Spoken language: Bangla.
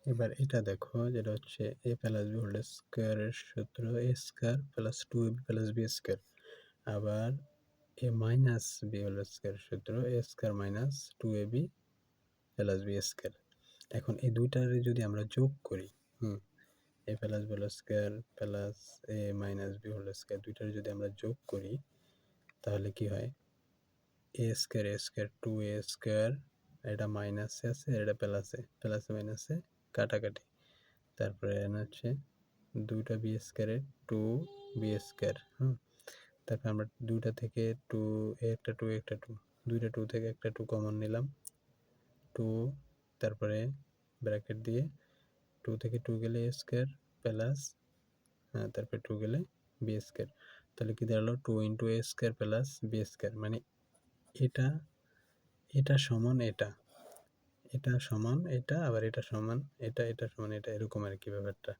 এবার এটা দেখো, যেটা হচ্ছে a প্লাস b হোল স্কোয়ারের সূত্র a square plus 2ab plus b square. আবার a মাইনাস b হোল স্কোয়ারের সূত্র a square minus 2ab plus b square. এখন এই দুইটার যদি আমরা যোগ করি, a plus b whole square plus a minus b whole square, দুইটার যদি আমরা যোগ করি তাহলে কি হয়, a স্কোয়ার 2a স্কোয়ার, এটা মাইনাসে আছে, এটা প্লাসে, প্লাসে মাইনাসে কাটাকাটি। তারপরে এখানে হচ্ছে দুইটা বি স্কোয়ারের 2b স্কোয়ার। তারপর আমরা দুইটা থেকে একটা 2 দুইটা 2 থেকে একটা 2 কমন নিলাম, 2, তারপরে ব্র্যাকেট দিয়ে 2 থেকে 2 গেলে a স্কোয়ার প্লাস, তারপরে 2 গেলে b স্কোয়ার। তাহলে কি দাঁড়ালো, 2 into a square plus b square. মানে এটা এটা সমান এটা, এটা সমান এটা, আবার এটা সমান এটা, এটা সমান এটা, এরকম আর কি ব্যাপারটা।